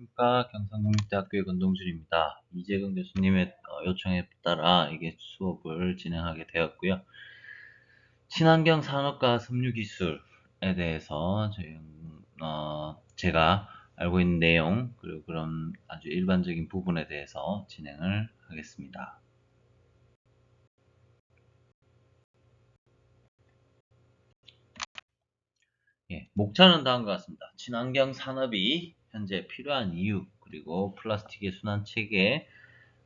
안녕하십니까. 경상국립대학교의 권동준입니다. 이재근 교수님의 요청에 따라 이게 수업을 진행하게 되었고요. 친환경 산업과 섬유기술에 대해서 제가 알고 있는 내용 그리고 그런 아주 일반적인 부분에 대해서 진행을 하겠습니다. 목차는 다음과 같습니다. 친환경 산업이 현재 필요한 이유, 그리고 플라스틱의 순환 체계,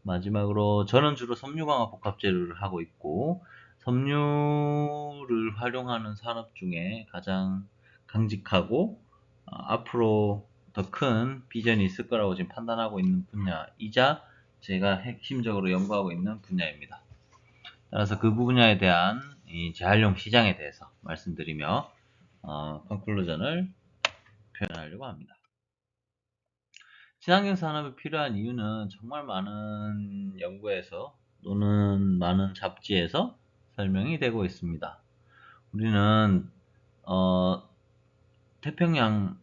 마지막으로 저는 주로 섬유광학 복합재료를 하고 있고, 섬유를 활용하는 산업 중에 가장 강직하고 앞으로 더 큰 비전이 있을 거라고 지금 판단하고 있는 분야이자 제가 핵심적으로 연구하고 있는 분야입니다. 따라서 그 분야에 대한 이 재활용 시장에 대해서 말씀드리며 컨클루전을 표현하려고 합니다. 친환경 산업이 필요한 이유는 정말 많은 연구에서 또는 많은 잡지에서 설명이 되고 있습니다. 우리는 태평양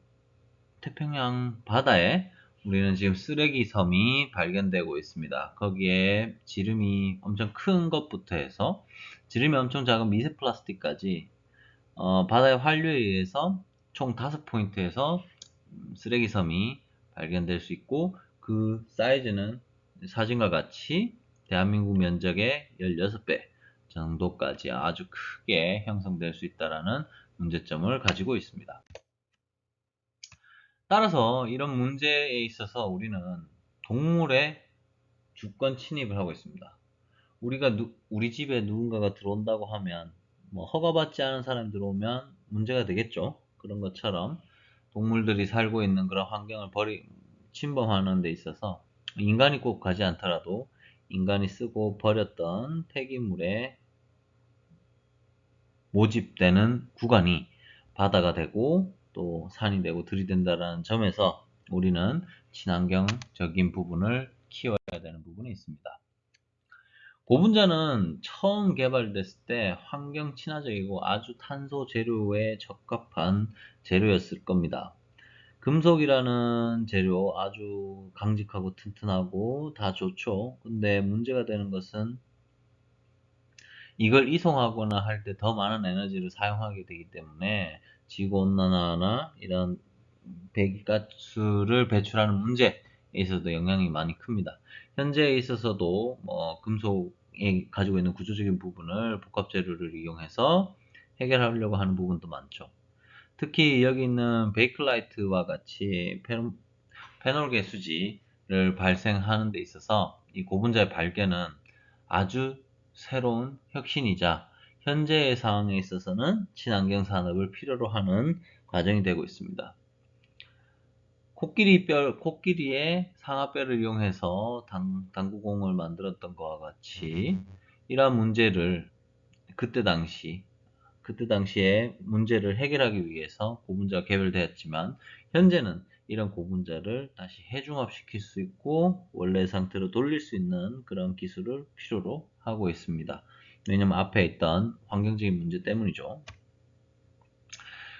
바다에 우리는 지금 쓰레기 섬이 발견되고 있습니다. 거기에 지름이 엄청 큰 것부터 해서 지름이 엄청 작은 미세 플라스틱까지 바다의 환류에 의해서 총 5포인트에서 쓰레기 섬이 발견될 수 있고, 그 사이즈는 사진과 같이 대한민국 면적의 16배 정도까지 아주 크게 형성될 수 있다는 문제점을 가지고 있습니다. 따라서 이런 문제에 있어서 우리는 동물의 주권 침입을 하고 있습니다. 우리 집에 누군가가 들어온다고 하면 허가받지 않은 사람이 들어오면 문제가 되겠죠. 그런 것처럼 동물들이 살고 있는 그런 환경을 침범하는 데 있어서 인간이 꼭 가지 않더라도 인간이 쓰고 버렸던 폐기물에 모집되는 구간이 바다가 되고 또 산이 되고 들이 된다는 점에서 우리는 친환경적인 부분을 키워야 되는 부분이 있습니다. 고분자는 처음 개발됐을 때 환경 친화적이고 아주 탄소 재료에 적합한 재료였을 겁니다. 금속이라는 재료 아주 강직하고 튼튼하고 다 좋죠. 근데 문제가 되는 것은 이걸 이송하거나 할 때 더 많은 에너지를 사용하게 되기 때문에 지구온난화나 이런 배기가스를 배출하는 문제에 있어서도 영향이 많이 큽니다. 현재에 있어서도 금속이 가지고 있는 구조적인 부분을 복합재료를 이용해서 해결하려고 하는 부분도 많죠. 특히 여기 있는 베이클라이트와 같이 페놀계 수지를 발생하는 데 있어서 이 고분자의 발견은 아주 새로운 혁신이자 현재의 상황에 있어서는 친환경 산업을 필요로 하는 과정이 되고 있습니다. 코끼리의 상아뼈를 이용해서 당구공을 만들었던 것과 같이 이러한 문제를 그때 당시에 문제를 해결하기 위해서 고분자가 개발되었지만 현재는 이런 고분자를 다시 해중합시킬 수 있고 원래 상태로 돌릴 수 있는 그런 기술을 필요로 하고 있습니다. 왜냐면 앞에 있던 환경적인 문제 때문이죠.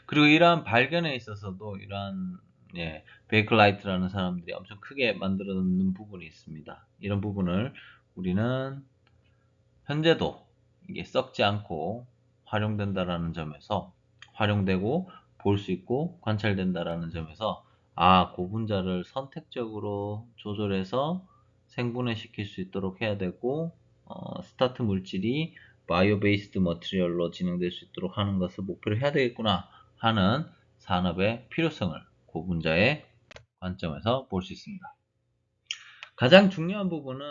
그리고 이러한 발견에 있어서도 이러한 베이클라이트라는 사람들이 엄청 크게 만들어 놓는 부분이 있습니다. 이런 부분을 우리는 현재도 이게 썩지 않고 활용된다라는 점에서 활용되고 볼 수 있고 관찰된다라는 점에서 고분자를 선택적으로 조절해서 생분해 시킬 수 있도록 해야 되고 스타트 물질이 바이오 베이스드 머티리얼로 진행될 수 있도록 하는 것을 목표로 해야 되겠구나 하는 산업의 필요성을 고분자의 관점에서 볼 수 있습니다. 가장 중요한 부분은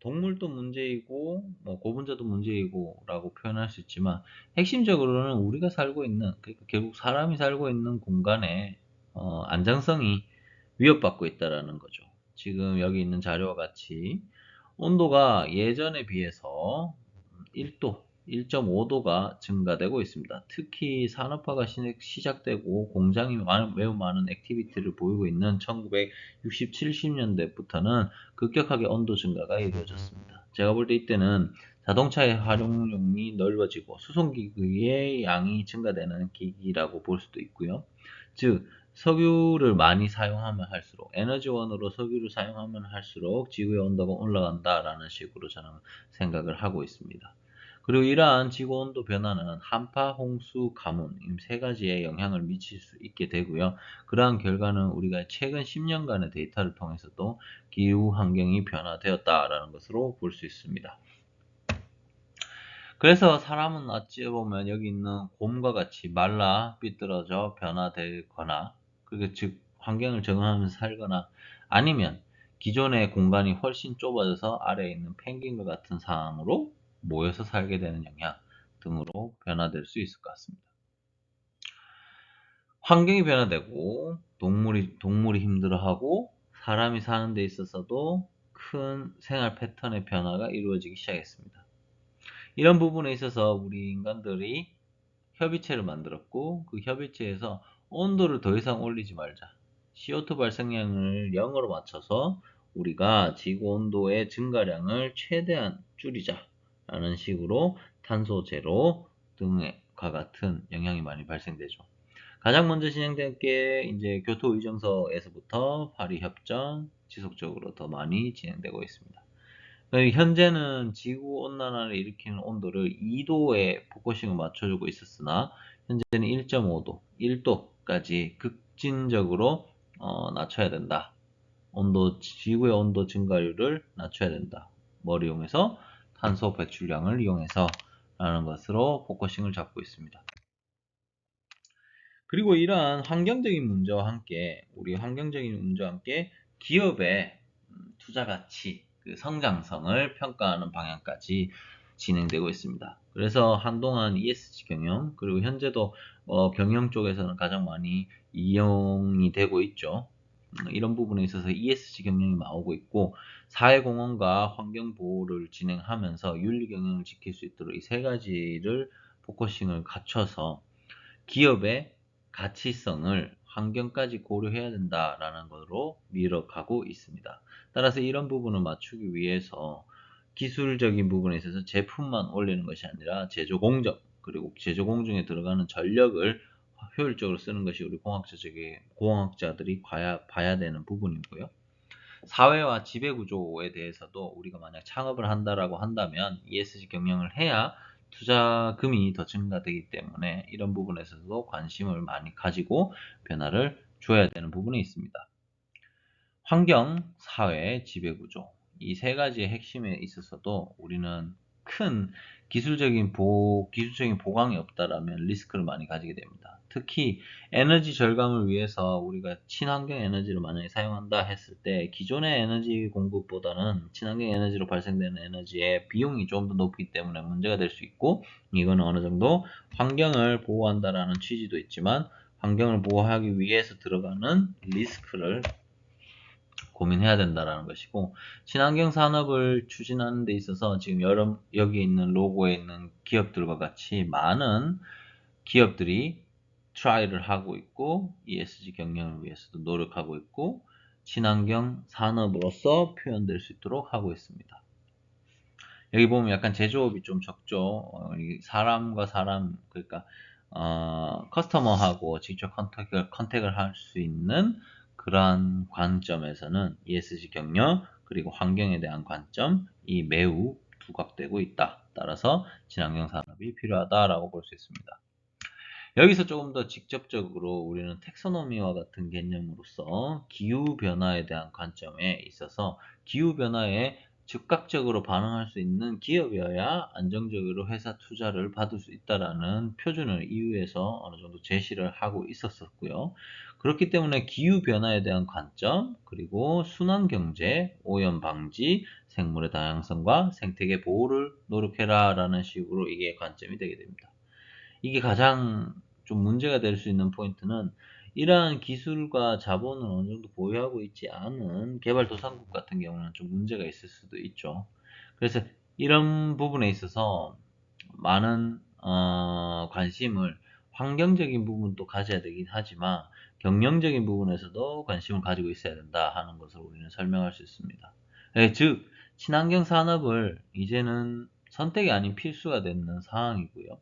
동물도 문제이고 고분자도 문제이고 라고 표현할 수 있지만 핵심적으로는 우리가 살고 있는, 그러니까 결국 사람이 살고 있는 공간의 안정성이 위협받고 있다라는 거죠. 지금 여기 있는 자료와 같이 온도가 예전에 비해서 1도, 1.5도가 증가되고 있습니다. 특히 산업화가 시작되고 공장이 매우 많은 액티비티를 보이고 있는 1960, 70년대부터는 급격하게 온도 증가가 이루어졌습니다. 제가 볼 때 이때는 자동차의 활용량이 넓어지고 수송기의 양이 증가되는 기기라고 볼 수도 있고요. 즉 석유를 많이 사용하면 할수록, 에너지원으로 석유를 사용하면 할수록 지구의 온도가 올라간다라는 식으로 저는 생각을 하고 있습니다. 그리고 이러한 지구온도 변화는 한파, 홍수, 가뭄 이 세 가지에 영향을 미칠 수 있게 되고요. 그러한 결과는 우리가 최근 10년간의 데이터를 통해서도 기후 환경이 변화되었다라는 것으로 볼 수 있습니다. 그래서 사람은 어찌 보면 여기 있는 곰과 같이 말라 삐뚤어져 변화되거나, 그게 즉 환경을 적응하면서 살거나, 아니면 기존의 공간이 훨씬 좁아져서 아래에 있는 펭귄과 같은 상황으로 모여서 살게 되는 영향 등으로 변화될 수 있을 것 같습니다. 환경이 변화되고 동물이 힘들어하고 사람이 사는 데 있어서도 큰 생활 패턴의 변화가 이루어지기 시작했습니다. 이런 부분에 있어서 우리 인간들이 협의체를 만들었고, 그 협의체에서 온도를 더 이상 올리지 말자. CO2 발생량을 0으로 맞춰서 우리가 지구 온도의 증가량을 최대한 줄이자. 라는 식으로 탄소 제로 등과 같은 영향이 많이 발생되죠. 가장 먼저 진행된 게 이제 교토 의정서에서부터 파리 협정 지속적으로 더 많이 진행되고 있습니다. 현재는 지구 온난화를 일으키는 온도를 2도에 포커싱을 맞춰주고 있었으나, 현재는 1.5도, 1도까지 급진적으로 낮춰야 된다. 지구의 온도 증가율을 낮춰야 된다. 뭘 이용해서? 탄소 배출량을 이용해서 라는 것으로 포커싱을 잡고 있습니다. 그리고 이러한 환경적인 문제와 함께, 기업의 투자 가치, 그 성장성을 평가하는 방향까지 진행되고 있습니다. 그래서 한동안 ESG 경영, 그리고 현재도 경영 쪽에서는 가장 많이 이용이 되고 있죠. 이런 부분에 있어서 ESG 경영이 나오고 있고, 사회공헌과 환경보호를 진행하면서 윤리경영을 지킬 수 있도록 이 세 가지를 포커싱을 갖춰서 기업의 가치성을 환경까지 고려해야 된다라는 것으로 밀어가고 있습니다. 따라서 이런 부분을 맞추기 위해서 기술적인 부분에 있어서 제품만 올리는 것이 아니라 제조 공정, 그리고 제조 공정에 들어가는 전력을 효율적으로 쓰는 것이 우리 공학자들이 봐야 되는 부분이고요. 사회와 지배 구조에 대해서도 우리가 만약 창업을 한다라고 한다면 ESG 경영을 해야 투자금이 더 증가되기 때문에 이런 부분에서도 관심을 많이 가지고 변화를 줘야 되는 부분이 있습니다. 환경, 사회, 지배 구조 이 세 가지의 핵심에 있어서도 우리는 큰 기술적인 보강이 없다라면 리스크를 많이 가지게 됩니다. 특히 에너지 절감을 위해서 우리가 친환경 에너지를 만약에 사용한다 했을 때 기존의 에너지 공급보다는 친환경 에너지로 발생되는 에너지의 비용이 좀 더 높기 때문에 문제가 될 수 있고, 이거는 어느 정도 환경을 보호한다라는 취지도 있지만 환경을 보호하기 위해서 들어가는 리스크를 고민해야 된다라는 것이고, 친환경 산업을 추진하는 데 있어서 지금 여기 있는 로고에 있는 기업들과 같이 많은 기업들이 트라이를 하고 있고, ESG 경영을 위해서도 노력하고 있고, 친환경 산업으로서 표현될 수 있도록 하고 있습니다. 여기 보면 약간 제조업이 좀 적죠. 사람과 사람, 그러니까 커스터머하고 직접 컨택을 할 수 있는 그러한 관점에서는 ESG 경영 그리고 환경에 대한 관점이 매우 부각되고 있다. 따라서 친환경 산업이 필요하다라고 볼 수 있습니다. 여기서 조금 더 직접적으로 우리는 텍소노미와 같은 개념으로서 기후변화에 대한 관점에 있어서 기후변화에 즉각적으로 반응할 수 있는 기업이어야 안정적으로 회사 투자를 받을 수 있다라는 표준을 EU에서 어느 정도 제시를 하고 있었고요. 그렇기 때문에 기후변화에 대한 관점, 그리고 순환경제, 오염 방지, 생물의 다양성과 생태계 보호를 노력해라 라는 식으로 이게 관점이 되게 됩니다. 이게 가장 좀 문제가 될 수 있는 포인트는, 이러한 기술과 자본을 어느 정도 보유하고 있지 않은 개발도상국 같은 경우는 좀 문제가 있을 수도 있죠. 그래서 이런 부분에 있어서 많은 관심을, 환경적인 부분도 가져야 되긴 하지만 경영적인 부분에서도 관심을 가지고 있어야 된다 하는 것을 우리는 설명할 수 있습니다. 즉 친환경 산업을 이제는 선택이 아닌 필수가 되는 상황이고요.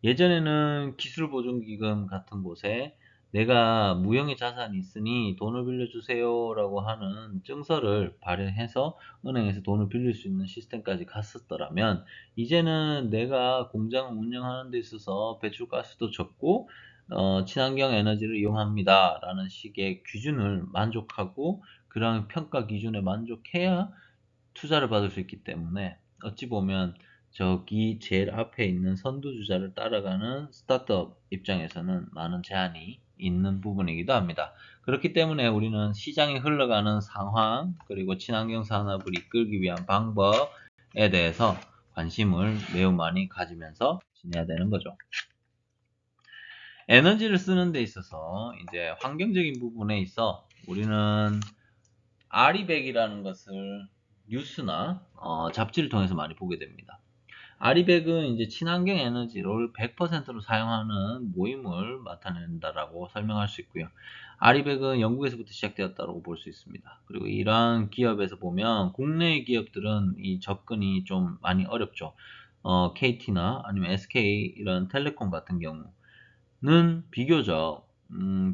예전에는 기술보존기금 같은 곳에 내가 무형의 자산이 있으니 돈을 빌려주세요 라고 하는 증서를 발행해서 은행에서 돈을 빌릴 수 있는 시스템까지 갔었더라면, 이제는 내가 공장을 운영하는 데 있어서 배출가스도 적고 친환경 에너지를 이용합니다 라는 식의 기준을 만족하고, 그런 평가 기준에 만족해야 투자를 받을 수 있기 때문에, 어찌 보면 저기 제일 앞에 있는 선두주자를 따라가는 스타트업 입장에서는 많은 제한이 있는 부분이기도 합니다. 그렇기 때문에 우리는 시장이 흘러가는 상황, 그리고 친환경 산업을 이끌기 위한 방법에 대해서 관심을 매우 많이 가지면서 지내야 되는 거죠. 에너지를 쓰는 데 있어서 이제 환경적인 부분에 있어 우리는 아리백이라는 것을 뉴스나 잡지를 통해서 많이 보게 됩니다. 아리백은 이제 친환경 에너지를 100%로 사용하는 모임을 나타낸다라고 설명할 수 있고요. 아리백은 영국에서부터 시작되었다고 볼 수 있습니다. 그리고 이러한 기업에서 보면 국내 기업들은 이 접근이 좀 많이 어렵죠. KT나 아니면 SK 이런 텔레콤 같은 경우는 비교적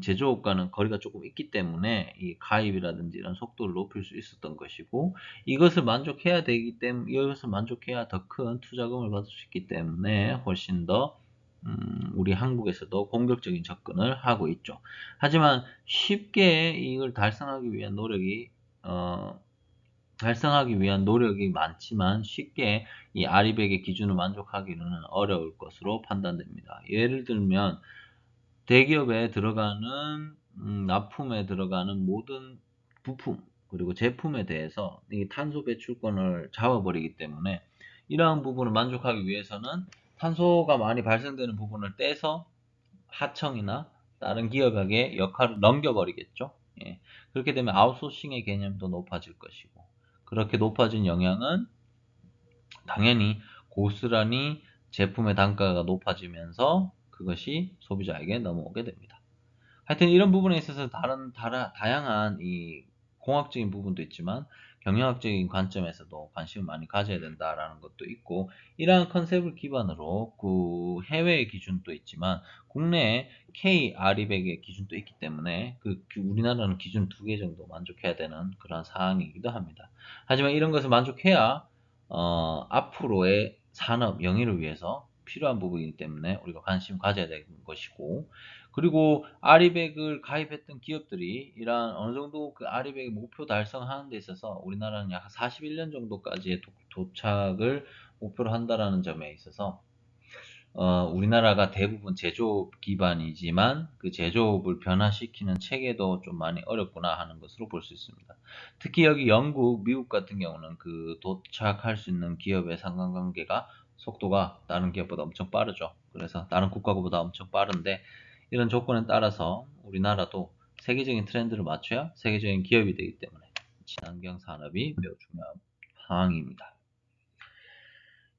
제조업과는 거리가 조금 있기 때문에 이 가입이라든지 이런 속도를 높일 수 있었던 것이고, 이것을 만족해야 더 큰 투자금을 받을 수 있기 때문에 훨씬 더 우리 한국에서도 공격적인 접근을 하고 있죠. 하지만 쉽게 이걸 달성하기 위한 노력이 많지만, 쉽게 이 아리백의 기준을 만족하기는 어려울 것으로 판단됩니다. 예를 들면 대기업에 들어가는 납품에 들어가는 모든 부품 그리고 제품에 대해서 이 탄소 배출권을 잡아버리기 때문에, 이러한 부분을 만족하기 위해서는 탄소가 많이 발생되는 부분을 떼서 하청이나 다른 기업에게 역할을 넘겨버리겠죠. 예. 그렇게 되면 아웃소싱의 개념도 높아질 것이고, 그렇게 높아진 영향은 당연히 고스란히 제품의 단가가 높아지면서 그것이 소비자에게 넘어오게 됩니다. 하여튼 이런 부분에 있어서 다양한 이 공학적인 부분도 있지만 경영학적인 관점에서도 관심을 많이 가져야 된다라는 것도 있고, 이러한 컨셉을 기반으로 그 해외의 기준도 있지만 국내에 K-RE100의 기준도 있기 때문에 우리나라는 기준 2개 정도 만족해야 되는 그런 사항이기도 합니다. 하지만 이런 것을 만족해야 앞으로의 산업 영위를 위해서 필요한 부분이기 때문에 우리가 관심 가져야 되는 것이고, 그리고 아리백을 가입했던 기업들이 이러한 어느 정도 그 아리백의 목표 달성하는 데 있어서 우리나라는 약 41년 정도까지의 도착을 목표로 한다라는 점에 있어서 우리나라가 대부분 제조업 기반이지만 그 제조업을 변화시키는 체계도 좀 많이 어렵구나 하는 것으로 볼 수 있습니다. 특히 여기 영국, 미국 같은 경우는 그 도착할 수 있는 기업의 상관관계가 속도가 다른 기업보다 엄청 빠르죠. 그래서 다른 국가보다 엄청 빠른데, 이런 조건에 따라서 우리나라도 세계적인 트렌드를 맞춰야 세계적인 기업이 되기 때문에 친환경 산업이 매우 중요한 상황입니다.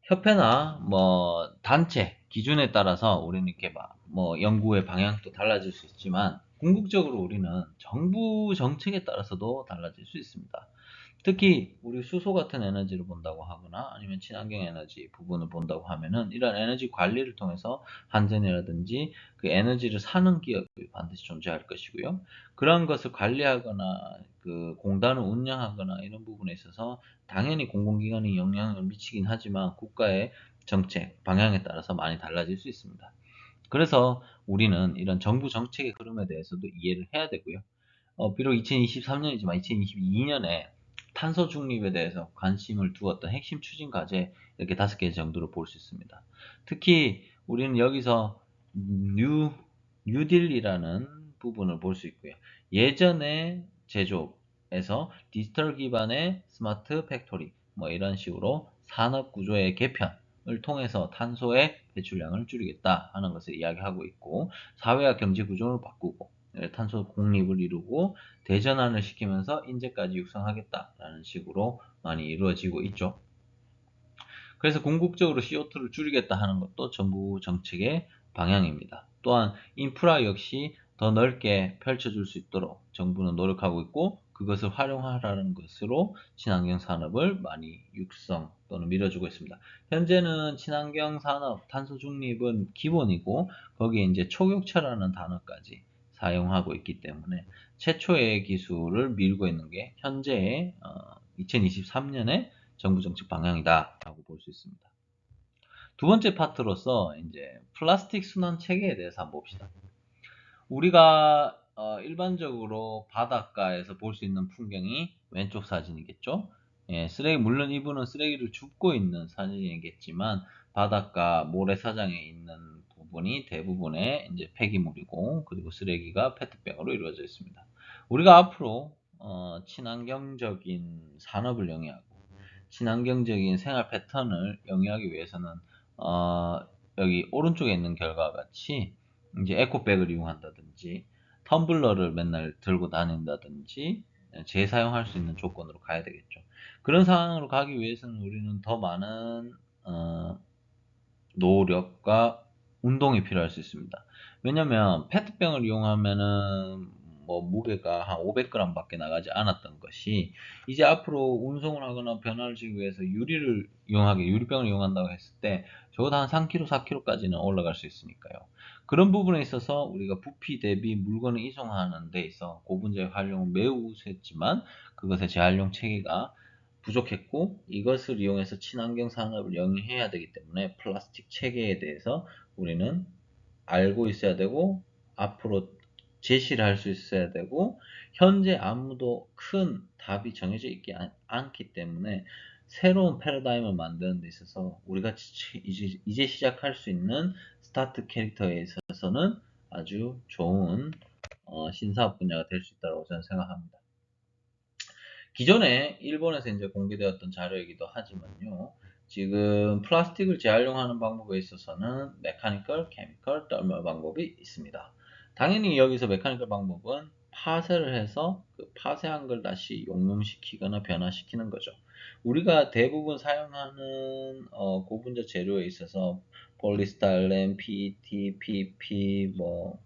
협회나 뭐 단체 기준에 따라서 우리는 이렇게 뭐 연구의 방향도 달라질 수 있지만, 궁극적으로 우리는 정부 정책에 따라서도 달라질 수 있습니다. 특히 우리 수소 같은 에너지를 본다고 하거나 아니면 친환경 에너지 부분을 본다고 하면은, 이런 에너지 관리를 통해서 한전이라든지 그 에너지를 사는 기업이 반드시 존재할 것이고요. 그런 것을 관리하거나 그 공단을 운영하거나 이런 부분에 있어서 당연히 공공기관이 영향을 미치긴 하지만 국가의 정책 방향에 따라서 많이 달라질 수 있습니다. 그래서 우리는 이런 정부 정책의 흐름에 대해서도 이해를 해야 되고요. 비록 2023년이지만 2022년에 탄소 중립에 대해서 관심을 두었던 핵심 추진 과제 이렇게 5개 정도로 볼 수 있습니다. 특히 우리는 여기서 뉴딜이라는 부분을 볼 수 있고요. 예전에 제조업에서 디지털 기반의 스마트 팩토리 뭐 이런 식으로 산업 구조의 개편을 통해서 탄소의 배출량을 줄이겠다 하는 것을 이야기하고 있고, 사회와 경제 구조를 바꾸고 탄소 공립을 이루고 대전환을 시키면서 인재까지 육성하겠다라는 식으로 많이 이루어지고 있죠. 그래서 궁극적으로 CO2를 줄이겠다 하는 것도 정부 정책의 방향입니다. 또한 인프라 역시 더 넓게 펼쳐줄 수 있도록 정부는 노력하고 있고, 그것을 활용하라는 것으로 친환경 산업을 많이 육성 또는 밀어주고 있습니다. 현재는 친환경 산업, 탄소 중립은 기본이고 거기에 이제 초격차라는 단어까지 사용하고 있기 때문에 최초의 기술을 밀고 있는 게 현재의 2023년의 정부 정책 방향이다라고 볼 수 있습니다. 두 번째 파트로서 이제 플라스틱 순환 체계에 대해서 한번 봅시다. 우리가 일반적으로 바닷가에서 볼 수 있는 풍경이 왼쪽 사진이겠죠. 예, 물론 이분은 쓰레기를 줍고 있는 사진이겠지만 바닷가 모래사장에 있는 부분이 대부분의 이제 폐기물이고, 그리고 쓰레기가 페트병으로 이루어져 있습니다. 우리가 앞으로 친환경적인 산업을 영위하고 친환경적인 생활 패턴을 영위하기 위해서는 여기 오른쪽에 있는 결과와 같이 이제 에코백을 이용한다든지 텀블러를 맨날 들고 다닌다든지 재사용할 수 있는 조건으로 가야 되겠죠. 그런 상황으로 가기 위해서는 우리는 더 많은 노력과 운동이 필요할 수 있습니다. 왜냐면 페트병을 이용하면은 뭐 무게가 한 500g 밖에 나가지 않았던 것이 이제 앞으로 운송을 하거나 변화를 주기 위해서 유리병을 이용한다고 했을 때 적어도 한 3kg, 4kg까지는 올라갈 수 있으니까요. 그런 부분에 있어서 우리가 부피 대비 물건을 이송하는 데 있어 고분자의 활용은 매우 우수했지만 그것의 재활용 체계가 부족했고, 이것을 이용해서 친환경 산업을 영위해야 되기 때문에 플라스틱 체계에 대해서 우리는 알고 있어야 되고 앞으로 제시를 할 수 있어야 되고, 현재 아무도 큰 답이 정해져 있지 않기 때문에 새로운 패러다임을 만드는 데 있어서 우리가 이제 시작할 수 있는 스타트 캐릭터에 있어서는 아주 좋은 신사업 분야가 될 수 있다고 저는 생각합니다. 기존에 일본에서 이제 공개되었던 자료이기도 하지만요. 지금 플라스틱을 재활용하는 방법에 있어서는 메카니컬, 케미컬, 떨멀 방법이 있습니다. 당연히 여기서 메카니컬 방법은 파쇄를 해서 그 파쇄한 걸 다시 용융시키거나 변화시키는 거죠. 우리가 대부분 사용하는 고분자 재료에 있어서 폴리스타일렌, PET, PP 뭐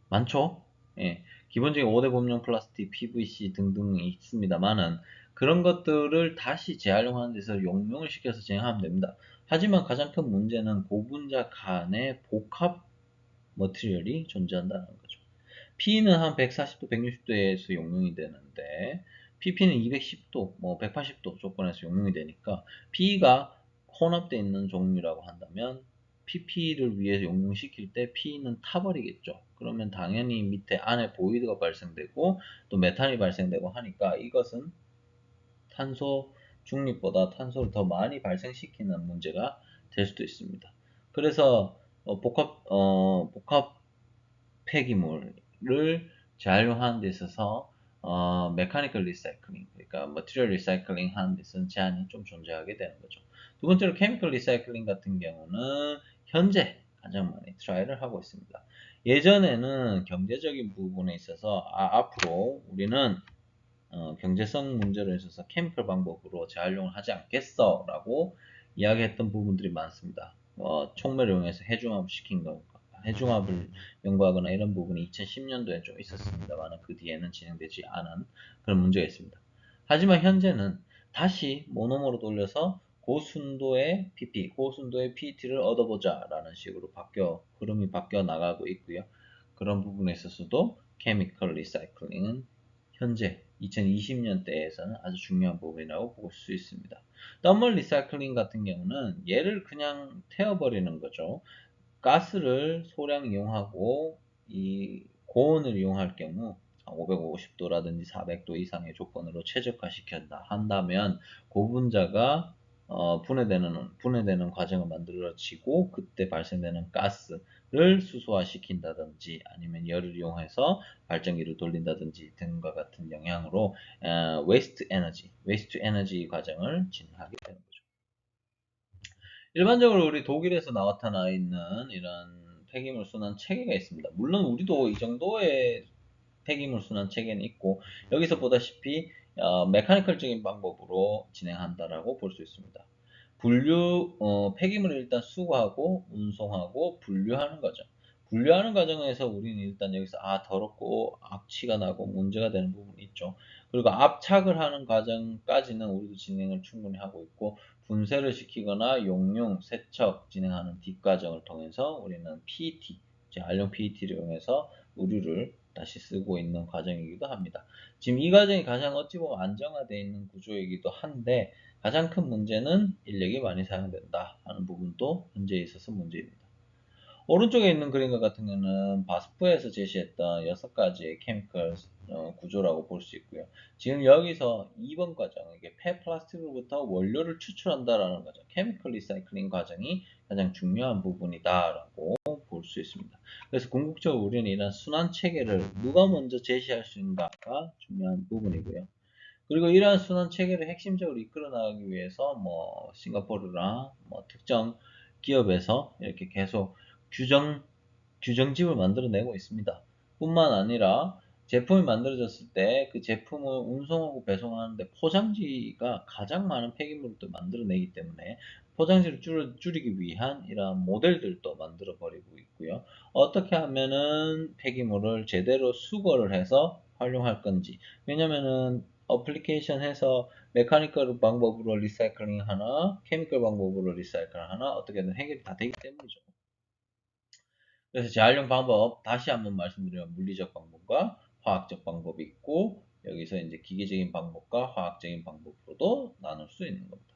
많죠? 예. 기본적인 5대 범용 플라스틱, PVC 등등이 있습니다만은 그런 것들을 다시 재활용하는 데서 용융을 시켜서 진행하면 됩니다. 하지만 가장 큰 문제는 고분자 간의 복합 머티리얼이 존재한다는 거죠. P는 한 140도, 160도에서 용융이 되는데 PP는 210도, 뭐 180도 조건에서 용융이 되니까 P가 혼합되어 있는 종류라고 한다면 PP를 위해서 용융시킬 때 P는 타버리겠죠. 그러면 당연히 밑에 안에 보이드가 발생되고 또 메탄이 발생되고 하니까 이것은 탄소 중립보다 탄소를 더 많이 발생시키는 문제가 될 수도 있습니다. 그래서 복합 폐기물을 재활용하는 데 있어서 메카니컬 리사이클링, 그러니까 머티리얼 리사이클링 하는 데 있어서는 제한이 좀 존재하게 되는 거죠. 두 번째로 케미컬 리사이클링 같은 경우는 현재 가장 많이 트라이를 하고 있습니다. 예전에는 경제적인 부분에 있어서 앞으로 우리는 경제성 문제로 있어서 케미컬 방법으로 재활용을 하지 않겠어 라고 이야기했던 부분들이 많습니다. 촉매를 이용해서 해중합을 연구하거나 이런 부분이 2010년도에 좀 있었습니다만 그 뒤에는 진행되지 않은 그런 문제가 있습니다. 하지만 현재는 다시 모노머로 돌려서 고순도의 PP, 고순도의 PET를 얻어보자 라는 식으로 흐름이 바뀌어 나가고 있고요. 그런 부분에 있어서도 케미컬 리사이클링은 현재 2020년대에서는 아주 중요한 부분이라고 볼 수 있습니다. 더멀 리사이클링 같은 경우는 얘를 그냥 태워버리는 거죠. 가스를 소량 이용하고 이 고온을 이용할 경우 550도라든지 400도 이상의 조건으로 최적화시켰다 한다면 고분자가 분해되는 과정을 만들어지고 그때 발생되는 가스를 수소화시킨다든지 아니면 열을 이용해서 발전기를 돌린다든지 등과 같은 영향으로 웨이스트 에너지 과정을 진행하게 되는 거죠. 일반적으로 우리 독일에서 나타나 있는 이런 폐기물 순환 체계가 있습니다. 물론 우리도 이 정도의 폐기물 순환 체계는 있고 여기서 보다시피 메카니컬적인 방법으로 진행한다라고 볼 수 있습니다. 폐기물을 일단 수거하고 운송하고 분류하는 거죠. 분류하는 과정에서 우리는 일단 여기서 더럽고 악취가 나고 문제가 되는 부분이 있죠. 그리고 압착을 하는 과정까지는 우리도 진행을 충분히 하고 있고 분쇄를 시키거나 용융, 세척 진행하는 뒷과정을 통해서 우리는 PET, 알용 PET를 이용해서 의류를 다시 쓰고 있는 과정이기도 합니다. 지금 이 과정이 가장 어찌 보면 안정화되어 있는 구조이기도 한데 가장 큰 문제는 인력이 많이 사용된다 하는 부분도 현재에 있어서 문제입니다. 오른쪽에 있는 그림과 같은 경우는 바스프에서 제시했던 6가지의 케미컬 구조라고 볼 수 있고요. 지금 여기서 2번 과정, 이게 폐플라스틱으로부터 원료를 추출한다라는 과정, 케미컬 리사이클링 과정이 가장 중요한 부분이다라고 볼 수 있습니다. 그래서 궁극적으로 우리는 이런 순환 체계를 누가 먼저 제시할 수 있는가가 중요한 부분이고요. 그리고 이러한 순환 체계를 핵심적으로 이끌어 나가기 위해서 뭐 싱가포르나 뭐 특정 기업에서 이렇게 계속 규정 규정집을 만들어내고 있습니다. 뿐만 아니라 제품이 만들어졌을 때 그 제품을 운송하고 배송하는데 포장지가 가장 많은 폐기물을 또 만들어내기 때문에 포장지를 줄이기 위한 이러한 모델들도 만들어 버리고 있고요. 어떻게 하면은 폐기물을 제대로 수거를 해서 활용할 건지. 왜냐면은 어플리케이션 해서 메카니컬 방법으로 리사이클링 하나, 케미컬 방법으로 리사이클 하나, 어떻게든 해결이 다 되기 때문이죠. 그래서 재활용 방법 다시 한번 말씀드리면 물리적 방법과 화학적 방법이 있고 여기서 이제 기계적인 방법과 화학적인 방법으로도 나눌 수 있는 겁니다.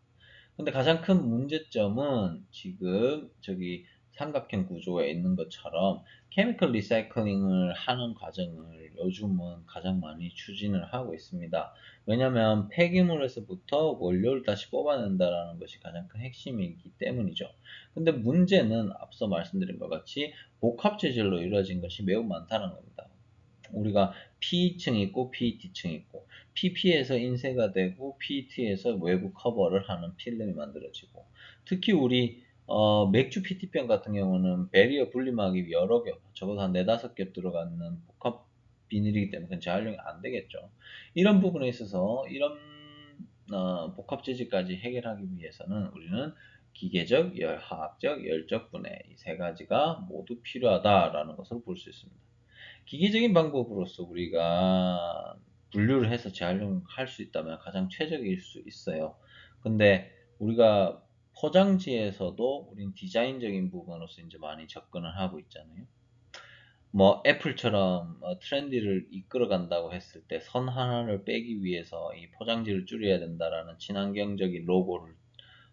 근데 가장 큰 문제점은 지금 저기 삼각형 구조에 있는 것처럼 케미컬 리사이클링을 하는 과정을 요즘은 가장 많이 추진을 하고 있습니다. 왜냐하면 폐기물에서부터 원료를 다시 뽑아낸다라는 것이 가장 큰 핵심이기 때문이죠. 근데 문제는 앞서 말씀드린 것 같이 복합 재질로 이루어진 것이 매우 많다는 겁니다. 우리가 PE층이 있고 PET층이 있고 PP에서 인쇄가 되고 PET에서 외부 커버를 하는 필름이 만들어지고 특히 우리 맥주 PT병 같은 경우는 배리어 분리막이 여러 겹, 적어도 한 4-5겹 들어가는 복합 비닐이기 때문에 그건 재활용이 안 되겠죠. 이런 부분에 있어서 이런 복합 재질까지 해결하기 위해서는 우리는 기계적, 화학적, 열적 분해 이 세 가지가 모두 필요하다라는 것을 볼 수 있습니다. 기계적인 방법으로서 우리가 분류를 해서 재활용할 수 있다면 가장 최적일 수 있어요. 근데 우리가 포장지에서도 우린 디자인적인 부분으로서 이제 많이 접근을 하고 있잖아요. 뭐 애플처럼 트렌디를 이끌어 간다고 했을 때 선 하나를 빼기 위해서 이 포장지를 줄여야 된다라는 친환경적인 로고를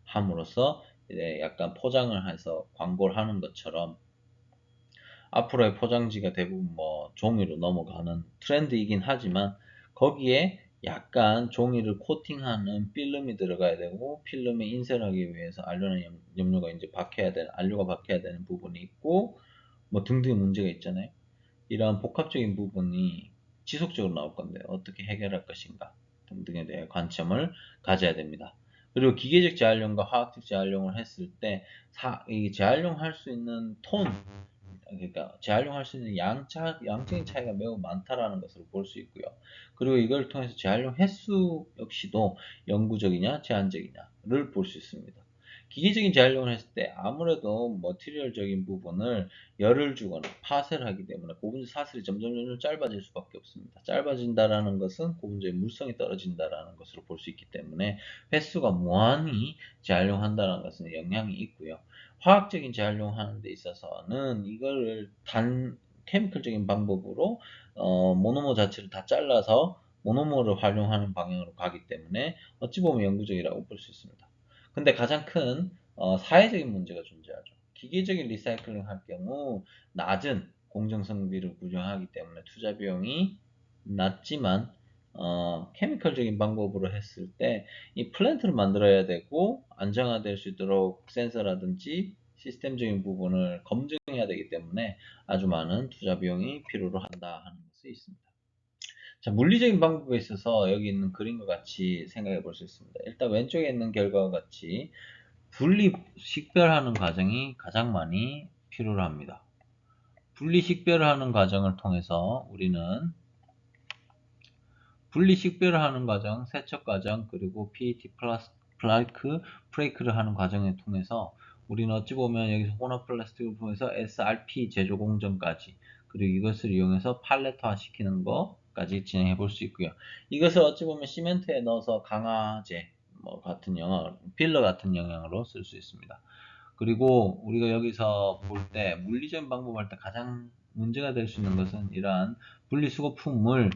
함으로써 이제 약간 포장을 해서 광고를 하는 것처럼 앞으로의 포장지가 대부분 뭐 종이로 넘어가는 트렌드이긴 하지만 거기에 약간 종이를 코팅하는 필름이 들어가야 되고 필름에 인쇄를 하기 위해서 염료가 이제 박혀야 되는 안료가 박혀야 되는 부분이 있고 뭐 등등의 문제가 있잖아요. 이러한 복합적인 부분이 지속적으로 나올 건데 어떻게 해결할 것인가 등등에 대해 관점을 가져야 됩니다. 그리고 기계적 재활용과 화학적 재활용을 했을 때 이 재활용할 수 있는 톤 그러니까 재활용할 수 있는 양적인 차이가 매우 많다라는 것을 볼 수 있고요. 그리고 이걸 통해서 재활용 횟수 역시도 영구적이냐 제한적이냐를 볼 수 있습니다. 기계적인 재활용을 했을 때 아무래도 머티리얼적인 부분을 열을 주거나 파쇄를 하기 때문에 고분자 사슬이 점점 짧아질 수밖에 없습니다. 짧아진다라는 것은 고분자의 물성이 떨어진다라는 것으로 볼 수 있기 때문에 횟수가 무한히 재활용한다는 것은 영향이 있고요. 화학적인 재활용하는 데 있어서는 이거를 케미컬적인 방법으로 모노머 자체를 다 잘라서 모노머를 활용하는 방향으로 가기 때문에 어찌 보면 영구적이라고 볼 수 있습니다. 근데 가장 큰 사회적인 문제가 존재하죠. 기계적인 리사이클링 할 경우 낮은 공정성비를 구현하기 때문에 투자 비용이 낮지만 케미컬적인 방법으로 했을 때 이 플랜트를 만들어야 되고 안정화될 수 있도록 센서라든지 시스템적인 부분을 검증해야 되기 때문에 아주 많은 투자 비용이 필요로 한다 하는 것이 있습니다. 자, 물리적인 방법에 있어서 여기 있는 그림과 같이 생각해 볼 수 있습니다. 일단 왼쪽에 있는 결과와 같이 분리 식별하는 과정이 가장 많이 필요로 합니다. 분리 식별을 하는 과정을 통해서 우리는 분리 식별을 하는 과정, 세척 과정, 그리고 PET 플라스크 브레이크를 하는 과정을 통해서 우리는 어찌 보면 여기서 혼합 플라스틱을 통해서 SRP 제조 공정까지 그리고 이것을 이용해서 팔레트화 시키는 것까지 진행해 볼 수 있고요. 이것을 어찌 보면 시멘트에 넣어서 강화제 뭐 같은 영향, 필러 같은 영향으로 쓸 수 있습니다. 그리고 우리가 여기서 볼 때 물리적인 방법을 할 때 가장 문제가 될 수 있는 것은 이러한 분리수거품을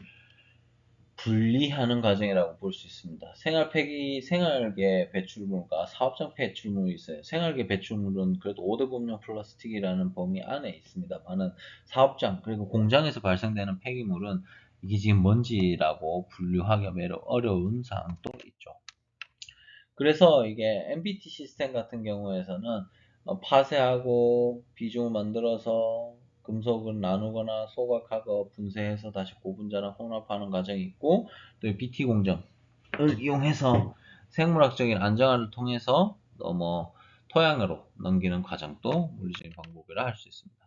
분리하는 과정이라고 볼 수 있습니다. 생활계 배출물과 사업장 배출물이 있어요. 생활계 배출물은 그래도 5대 분명 플라스틱이라는 범위 안에 있습니다만은 사업장 그리고 공장에서 발생되는 폐기물은 이게 지금 먼지라고 분류하기가 매우 어려운 사항도 있죠. 그래서 이게 MBT 시스템 같은 경우에서는 파쇄하고 비중을 만들어서 금속을 나누거나 소각하고 분쇄해서 다시 고분자나 혼합하는 과정이 있고, 또 BT 공정을 이용해서 생물학적인 안정화를 통해서 토양으로 넘기는 과정도 물리적인 방법이라 할 수 있습니다.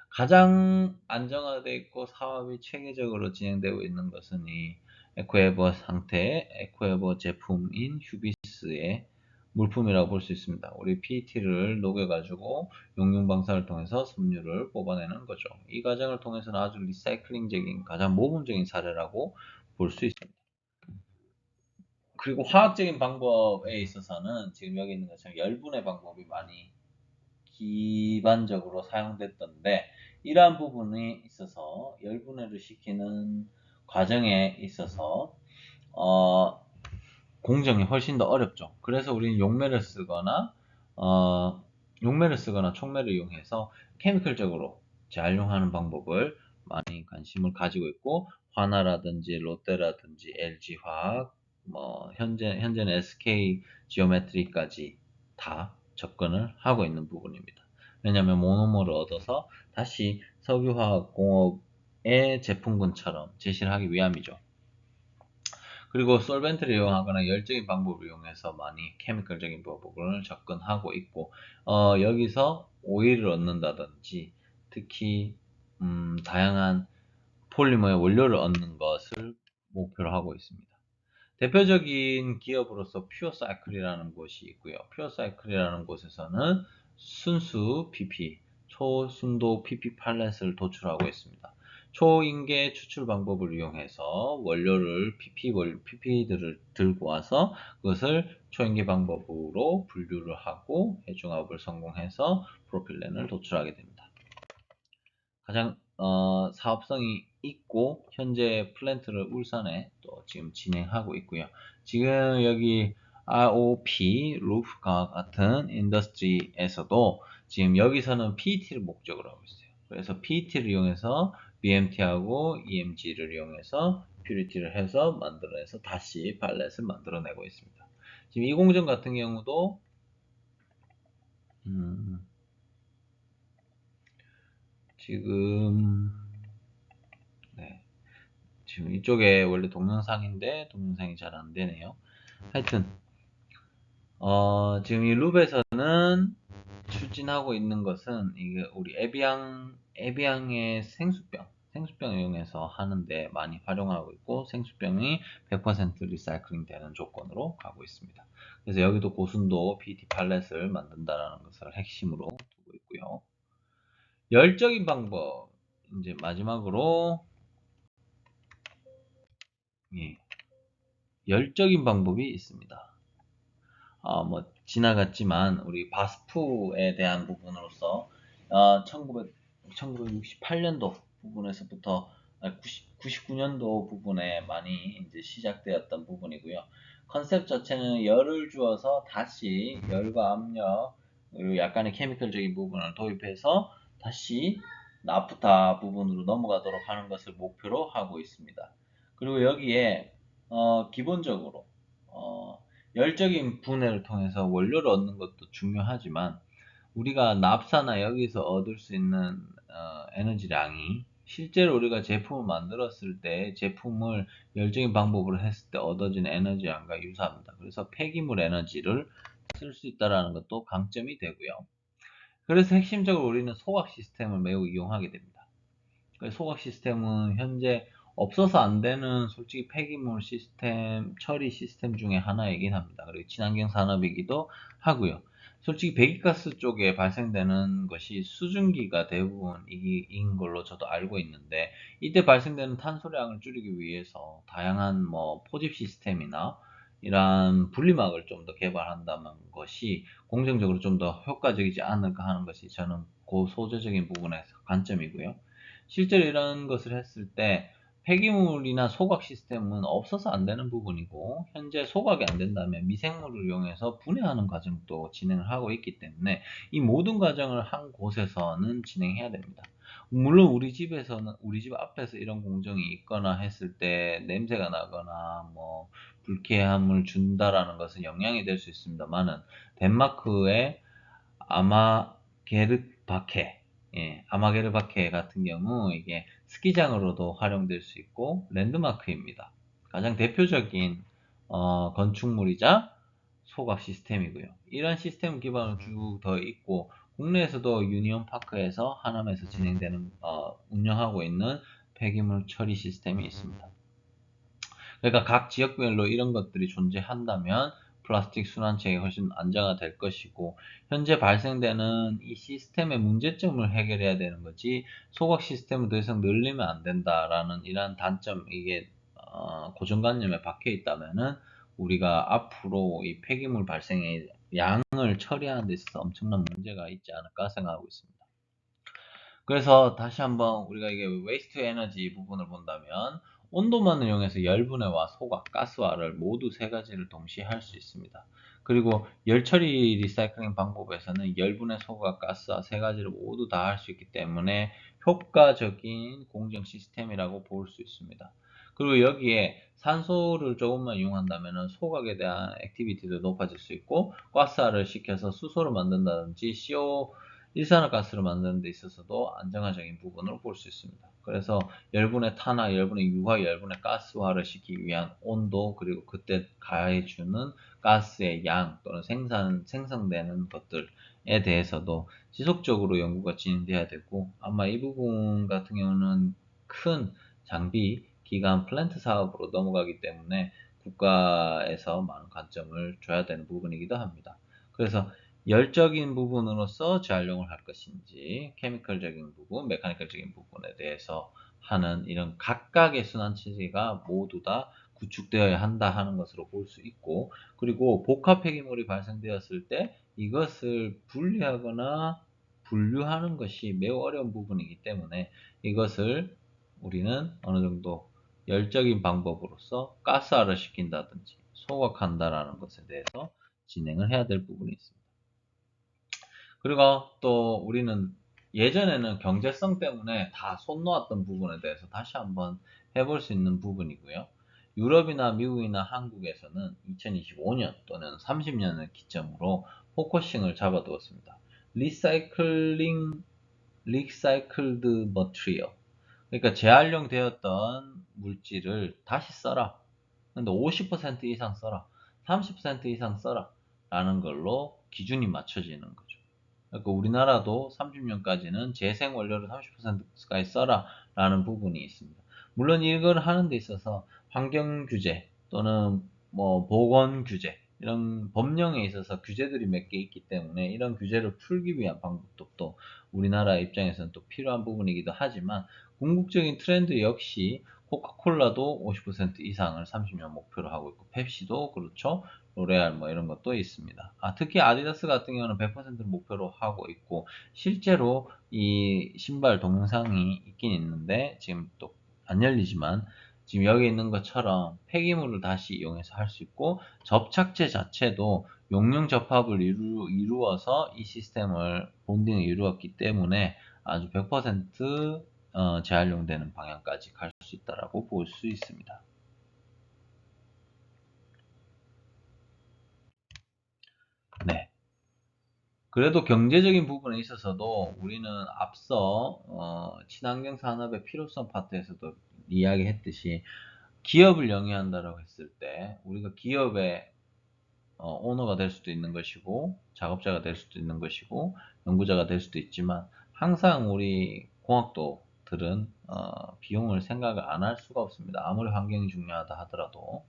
가장 안정화되어 있고 사업이 체계적으로 진행되고 있는 것은 이 에코에버 상태의 에코에버 제품인 휴비스의 물품이라고 볼 수 있습니다. 우리 PET를 녹여가지고 용융방사를 통해서 섬유를 뽑아내는 거죠. 이 과정을 통해서는 아주 리사이클링적인 가장 모범적인 사례라고 볼 수 있습니다. 그리고 화학적인 방법에 있어서는 지금 여기 있는 것처럼 열분의 방법이 많이 기반적으로 사용됐던데, 이러한 부분에 있어서 열분해를 시키는 과정에 있어서 공정이 훨씬 더 어렵죠. 그래서 우리는 용매를 쓰거나 촉매를 이용해서 케미컬적으로 재활용하는 방법을 많이 관심을 가지고 있고, 화나라든지 롯데라든지 LG화학, 현재는 SK 지오메트리까지 다 접근을 하고 있는 부분입니다. 왜냐하면 모노머를 얻어서 다시 석유화학공업의 제품군처럼 제시를 하기 위함이죠. 그리고 솔벤트를 이용하거나 열적인 방법을 이용해서 많이 케미컬적인 방법을 접근하고 있고, 여기서 오일을 얻는다든지 특히 다양한 폴리머의 원료를 얻는 것을 목표로 하고 있습니다. 대표적인 기업으로서 퓨어사이클이라는 곳이 있고요. 퓨어사이클이라는 곳에서는 순수 PP, 초순도 PP 팔렛을 도출하고 있습니다. 초인계 추출 방법을 이용해서 원료를 PP들을 들고 와서 그것을 초인계 방법으로 분류를 하고 해중합을 성공해서 프로필렌을 도출하게 됩니다. 가장 사업성이 있고 현재 플랜트를 울산에 또 지금 진행하고 있고요. 지금 여기 ROP, 루프과 같은 인더스트리에서도 지금 여기서는 PET를 목적으로 하고 있어요. 그래서 PET를 이용해서 BMT하고 EMG를 이용해서 퓨리티를 해서 만들어내서 다시 팔렛을 만들어내고 있습니다. 지금 이 공정 같은 경우도 지금 네. 지금 이쪽에 원래 동영상인데 동영상이 잘 안 되네요. 하여튼 지금 이 룹에서는 추진하고 있는 것은 이게 우리 에비앙의 생수병 이용해서 하는데 많이 활용하고 있고, 생수병이 100% 리사이클링 되는 조건으로 가고 있습니다. 그래서 여기도 고순도 PET 팔렛을 만든다라는 것을 핵심으로 두고 있고요. 열적인 방법, 이제 마지막으로 예, 열적인 방법이 있습니다. 지나갔지만 우리 바스프에 대한 부분으로서 1968년도 부분에서부터 99년도 부분에 많이 이제 시작되었던 부분이고요. 컨셉 자체는 열을 주어서 다시 열과 압력 그리고 약간의 케미컬적인 부분을 도입해서 다시 나프타 부분으로 넘어가도록 하는 것을 목표로 하고 있습니다. 그리고 여기에 기본적으로 열적인 분해를 통해서 원료를 얻는 것도 중요하지만, 우리가 납사나 여기서 얻을 수 있는 에너지량이 실제로 우리가 제품을 만들었을 때 제품을 열적인 방법으로 했을 때 얻어지는 에너지량과 유사합니다. 그래서 폐기물 에너지를 쓸 수 있다는 것도 강점이 되고요. 그래서 핵심적으로 우리는 소각 시스템을 매우 이용하게 됩니다. 소각 시스템은 현재 없어서 안 되는 솔직히 폐기물 시스템, 처리 시스템 중에 하나이긴 합니다. 그리고 친환경 산업이기도 하고요. 솔직히 배기가스 쪽에 발생되는 것이 수증기가 대부분인 걸로 저도 알고 있는데, 이때 발생되는 탄소량을 줄이기 위해서 다양한 포집 시스템이나 이러한 분리막을 좀 더 개발한다는 것이 공정적으로 좀 더 효과적이지 않을까 하는 것이 저는 그 소재적인 부분에서 관점이고요. 실제로 이런 것을 했을 때 폐기물이나 소각 시스템은 없어서 안 되는 부분이고, 현재 소각이 안 된다면 미생물을 이용해서 분해하는 과정도 진행을 하고 있기 때문에 이 모든 과정을 한 곳에서는 진행해야 됩니다. 물론 우리 집 앞에서 이런 공정이 있거나 했을 때 냄새가 나거나 뭐 불쾌함을 준다라는 것은 영향이 될 수 있습니다만은, 덴마크의 아마게르바케, 아마게르바케 같은 경우 이게 스키장으로도 활용될 수 있고 랜드마크입니다. 가장 대표적인 건축물이자 소각 시스템이고요. 이런 시스템 기반으로 쭉 더 있고, 국내에서도 유니온 파크에서 하남에서 진행되는 운영하고 있는 폐기물 처리 시스템이 있습니다. 그러니까 각 지역별로 이런 것들이 존재한다면 플라스틱 순환책이 훨씬 안정화될 것이고, 현재 발생되는 이 시스템의 문제점을 해결해야 되는 거지 소각 시스템을 더 이상 늘리면 안 된다라는 이러한 단점, 이게 고정관념에 박혀 있다면은 우리가 앞으로 이 폐기물 발생의 양을 처리하는 데 있어서 엄청난 문제가 있지 않을까 생각하고 있습니다. 그래서 다시 한번 우리가 이게 웨이스트 에너지 부분을 본다면, 온도만을 이용해서 열분해와 소각, 가스화를 모두 세 가지를 동시에 할 수 있습니다. 그리고 열 처리 리사이클링 방법에서는 열분해, 소각, 가스화 세 가지를 모두 다 할 수 있기 때문에 효과적인 공정 시스템이라고 볼 수 있습니다. 그리고 여기에 산소를 조금만 이용한다면 소각에 대한 액티비티도 높아질 수 있고, 가스화를 시켜서 수소를 만든다든지 일산화가스를 만드는 데 있어서도 안정화적인 부분으로 볼 수 있습니다. 그래서 열분의 탄화, 열분의 유화, 열분의 가스화를 시키기 위한 온도, 그리고 그때 가해주는 가스의 양 또는 생성되는 것들에 대해서도 지속적으로 연구가 진행돼야 되고, 아마 이 부분 같은 경우는 큰 장비, 기관, 플랜트 사업으로 넘어가기 때문에 국가에서 많은 관점을 줘야 되는 부분이기도 합니다. 그래서 열적인 부분으로서 재활용을 할 것인지, 케미컬적인 부분, 메카니컬적인 부분에 대해서 하는 이런 각각의 순환 체제가 모두 다 구축되어야 한다 하는 것으로 볼 수 있고, 그리고 복합 폐기물이 발생되었을 때 이것을 분리하거나 분류하는 것이 매우 어려운 부분이기 때문에 이것을 우리는 어느 정도 열적인 방법으로서 가스화를 시킨다든지 소각한다라는 것에 대해서 진행을 해야 될 부분이 있습니다. 그리고 또 우리는 예전에는 경제성 때문에 다 손 놓았던 부분에 대해서 다시 한번 해볼 수 있는 부분이고요. 유럽이나 미국이나 한국에서는 2025년 또는 30년을 기점으로 포커싱을 잡아두었습니다. 리사이클링, 리사이클드 머트리얼. 그러니까 재활용 되었던 물질을 다시 써라. 근데 50% 이상 써라. 30% 이상 써라. 라는 걸로 기준이 맞춰지는 거죠. 그러니까 우리나라도 30년까지는 재생 원료를 30%까지 써라 라는 부분이 있습니다. 물론 이걸 하는 데 있어서 환경 규제 또는 뭐 보건 규제, 이런 법령에 있어서 규제들이 몇 개 있기 때문에 이런 규제를 풀기 위한 방법도 또 우리나라 입장에서는 또 필요한 부분이기도 하지만, 궁극적인 트렌드 역시 코카콜라도 50% 이상을 30년 목표로 하고 있고, 펩시도 그렇죠. 로레알 뭐 이런 것도 있습니다. 특히 아디다스 같은 경우는 100%를 목표로 하고 있고, 실제로 이 신발 동영상이 있긴 있는데 지금 또 안 열리지만, 지금 여기 있는 것처럼 폐기물을 다시 이용해서 할 수 있고, 접착제 자체도 용융 접합을 이루어서 이 시스템을 본딩을 이루었기 때문에 아주 100% 재활용되는 방향까지 갈 수 있다라고 볼 수 있습니다. 네. 그래도 경제적인 부분에 있어서도 우리는 앞서 친환경 산업의 필요성 파트에서도 이야기했듯이, 기업을 영위한다라고 했을 때 우리가 기업의 오너가 될 수도 있는 것이고, 작업자가 될 수도 있는 것이고, 연구자가 될 수도 있지만, 항상 우리 공학도들은 비용을 생각을 안 할 수가 없습니다. 아무리 환경이 중요하다 하더라도.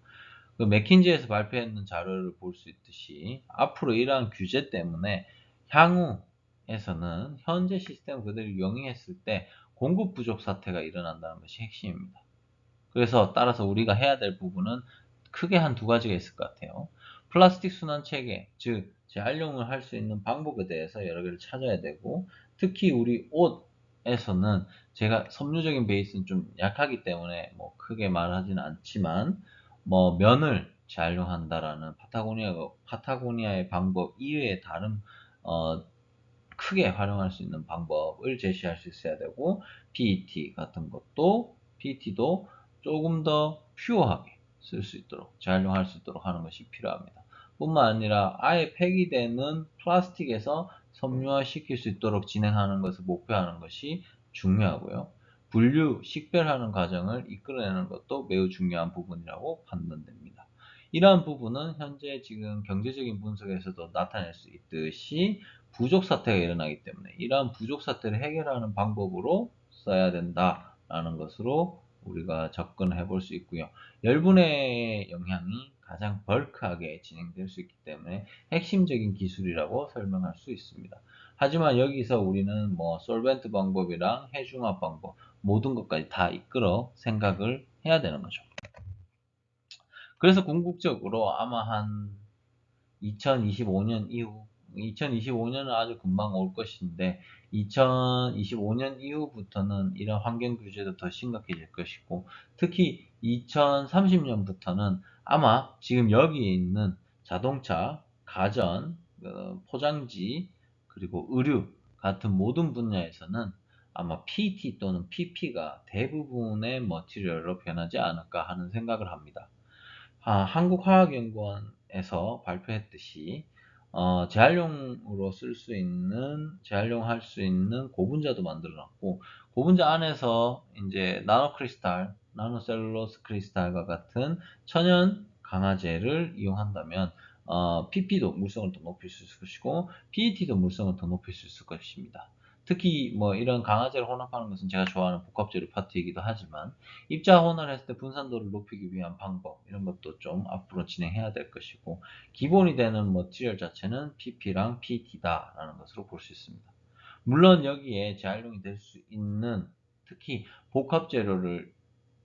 그 맥킨지에서 발표했는 자료를 볼 수 있듯이 앞으로 이러한 규제 때문에 향후에서는 현재 시스템 그대로 영위했을 때 공급 부족 사태가 일어난다는 것이 핵심입니다. 그래서 따라서 우리가 해야 될 부분은 크게 한 두 가지가 있을 것 같아요. 플라스틱 순환 체계, 즉 재활용을 할 수 있는 방법에 대해서 여러 개를 찾아야 되고, 특히 우리 옷, 에서는 제가 섬유적인 베이스는 좀 약하기 때문에 뭐 크게 말하지는 않지만 뭐 면을 재활용한다라는 파타고니아의 방법 이외에 다른 어, 크게 활용할 수 있는 방법을 제시할 수 있어야 되고 PET 같은 것도 PET도 조금 더 퓨어하게 쓸 수 있도록 재활용할 수 있도록 하는 것이 필요합니다. 뿐만 아니라 아예 폐기되는 플라스틱에서 섬유화 시킬 수 있도록 진행하는 것을 목표하는 것이 중요하고요. 분류, 식별하는 과정을 이끌어내는 것도 매우 중요한 부분이라고 판단됩니다. 이러한 부분은 현재 지금 경제적인 분석에서도 나타낼 수 있듯이 부족 사태가 일어나기 때문에 이러한 부족 사태를 해결하는 방법으로 써야 된다라는 것으로 우리가 접근해 볼 수 있고요. 열분의 영향이 가장 벌크하게 진행될 수 있기 때문에 핵심적인 기술이라고 설명할 수 있습니다. 하지만 여기서 우리는 뭐 솔벤트 방법이랑 해중합 방법 모든 것까지 다 이끌어 생각을 해야 되는 거죠. 그래서 궁극적으로 아마 한 2025년 이후 2025년은 아주 금방 올 것인데 2025년 이후부터는 이런 환경 규제도 더 심각해질 것이고 특히 2030년부터는 아마 지금 여기에 있는 자동차, 가전, 포장지 그리고 의류 같은 모든 분야에서는 아마 PT 또는 PP가 대부분의 머티리얼로 변하지 않을까 하는 생각을 합니다. 한국화학연구원에서 발표했듯이 재활용으로 쓸 수 있는 재활용할 수 있는 고분자도 만들어 놨고 고분자 안에서 이제 나노크리스탈, 나노셀룰로스 크리스탈과 같은 천연 강화제를 이용한다면 PP도 물성을 더 높일 수 있을 것이고 PET도 물성을 더 높일 수 있을 것입니다. 특히 뭐 이런 강화제를 혼합하는 것은 제가 좋아하는 복합재료 파트이기도 하지만 입자 혼합을 했을 때 분산도를 높이기 위한 방법 이런 것도 좀 앞으로 진행해야 될 것이고 기본이 되는 머티리얼 자체는 PP랑 PET다라는 것으로 볼 수 있습니다. 물론 여기에 재활용이 될 수 있는 특히 복합 재료를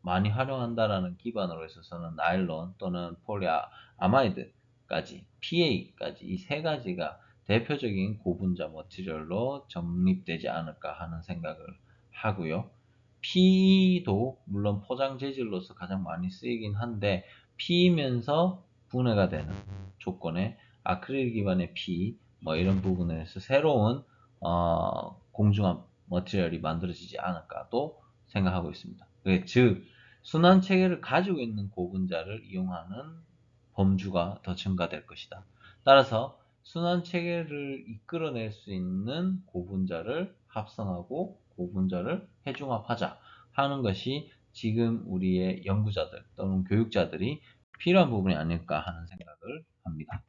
많이 활용한다라는 기반으로 있어서는 나일론 또는 폴리아마이드까지 PA까지 이 세 가지가 대표적인 고분자 머티리얼로 정립되지 않을까 하는 생각을 하고요. PE도 물론 포장 재질로서 가장 많이 쓰이긴 한데 PE면서 분해가 되는 조건에 아크릴 기반의 PE 뭐 이런 부분에서 새로운 공중한 머티리얼이 만들어지지 않을까도 생각하고 있습니다. 즉 순환 체계를 가지고 있는 고분자를 이용하는 범주가 더 증가될 것이다. 따라서 순환 체계를 이끌어낼 수 있는 고분자를 합성하고 고분자를 해중합하자 하는 것이 지금 우리의 연구자들 또는 교육자들이 필요한 부분이 아닐까 하는 생각을 합니다.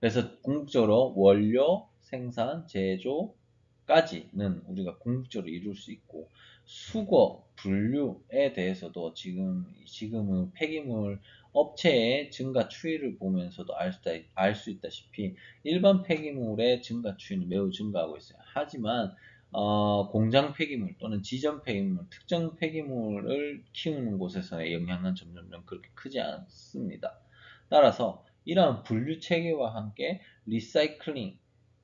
그래서 궁극적으로 원료, 생산, 제조까지는 우리가 궁극적으로 이룰 수 있고 수거, 분류에 대해서도 지금은 폐기물 업체의 증가 추이를 보면서도 알 수 있다시피 일반 폐기물의 증가 추이는 매우 증가하고 있어요. 하지만 공장 폐기물 또는 지점 폐기물, 특정 폐기물을 키우는 곳에서의 영향은 점점점 그렇게 크지 않습니다. 따라서 이러한 분류 체계와 함께 리사이클링,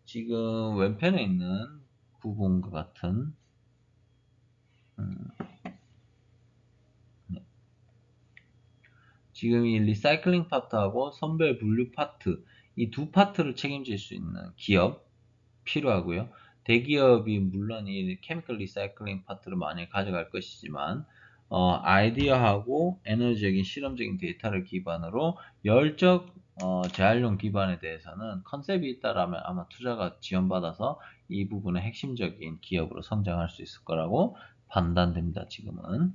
지금 왼편에 있는 부분과 같은 네. 지금 이 리사이클링 파트하고 선별 분류 파트 이 두 파트를 책임질 수 있는 기업 필요하고요. 대기업이 물론 이 케미컬 리사이클링 파트를 많이 가져갈 것이지만 아이디어하고 에너지적인 실험적인 데이터를 기반으로 열적 재활용 기반에 대해서는 컨셉이 있다라면 아마 투자가 지원받아서 이 부분의 핵심적인 기업으로 성장할 수 있을 거라고 판단됩니다. 지금은.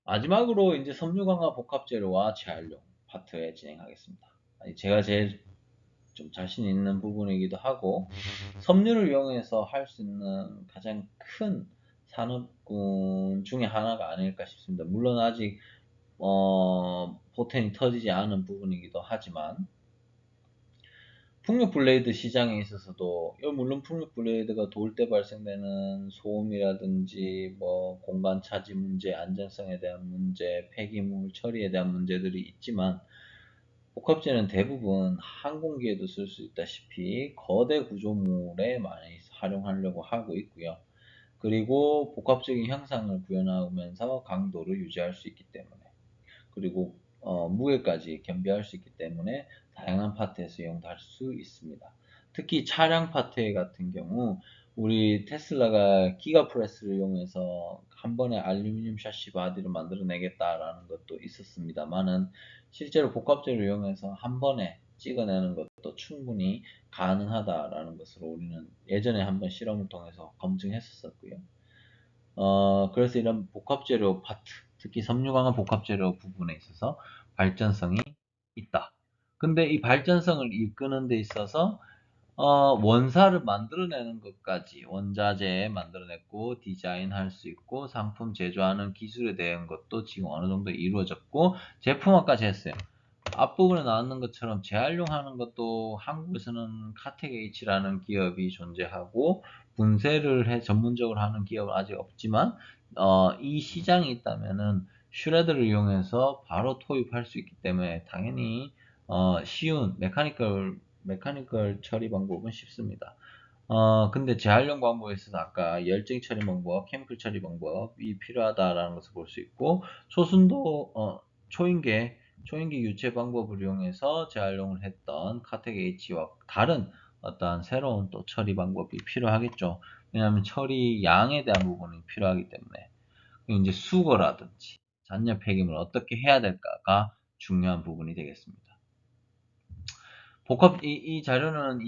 마지막으로 이제 섬유강화 복합재료와 재활용 파트에 진행하겠습니다. 제가 제일 좀 자신 있는 부분이기도 하고 섬유를 이용해서 할 수 있는 가장 큰 산업군 중에 하나가 아닐까 싶습니다. 물론 아직 포텐이 터지지 않은 부분이기도 하지만 풍력 블레이드 시장에 있어서도 물론 풍력 블레이드가 돌 때 발생되는 소음이라든지 뭐 공간 차지 문제, 안전성에 대한 문제, 폐기물 처리에 대한 문제들이 있지만 복합재는 대부분 항공기에도 쓸 수 있다시피 거대 구조물에 많이 활용하려고 하고 있고요. 그리고 복합적인 형상을 구현하면서 강도를 유지할 수 있기 때문에, 그리고 무게까지 겸비할 수 있기 때문에 다양한 파트에서 이용할 수 있습니다. 특히 차량 파트 같은 경우 우리 테슬라가 기가프레스를 이용해서 한 번에 알루미늄 샤시 바디를 만들어내겠다라는 것도 있었습니다만은, 실제로 복합재를 이용해서 한 번에 찍어내는 것도 충분히 가능하다라는 것으로 우리는 예전에 한번 실험을 통해서 검증했었고요. 그래서 이런 복합재료 파트, 특히 섬유강화 복합재료 부분에 있어서 발전성이 있다. 근데 이 발전성을 이끄는 데 있어서 원사를 만들어내는 것까지, 원자재 만들어냈고 디자인할 수 있고 상품 제조하는 기술에 대한 것도 지금 어느 정도 이루어졌고 제품화까지 했어요. 앞부분에 나왔는 것처럼 재활용하는 것도 한국에서는 카텍 H라는 기업이 존재하고 분쇄를 전문적으로 하는 기업은 아직 없지만, 이 시장이 있다면은 슈레더를 이용해서 바로 토입할 수 있기 때문에 당연히 쉬운 메카니컬 처리 방법은 쉽습니다. 근데 재활용 방법에 있어서 아까 열정 처리 방법, 케미컬 처리 방법이 필요하다라는 것을 볼 수 있고, 초순도 초인계 유체 방법을 이용해서 재활용을 했던 카텍 H와 다른 어떠한 새로운 또 처리 방법이 필요하겠죠. 왜냐하면 처리 양에 대한 부분이 필요하기 때문에. 이제 수거라든지 잔여 폐기물 어떻게 해야 될까가 중요한 부분이 되겠습니다. 이 자료는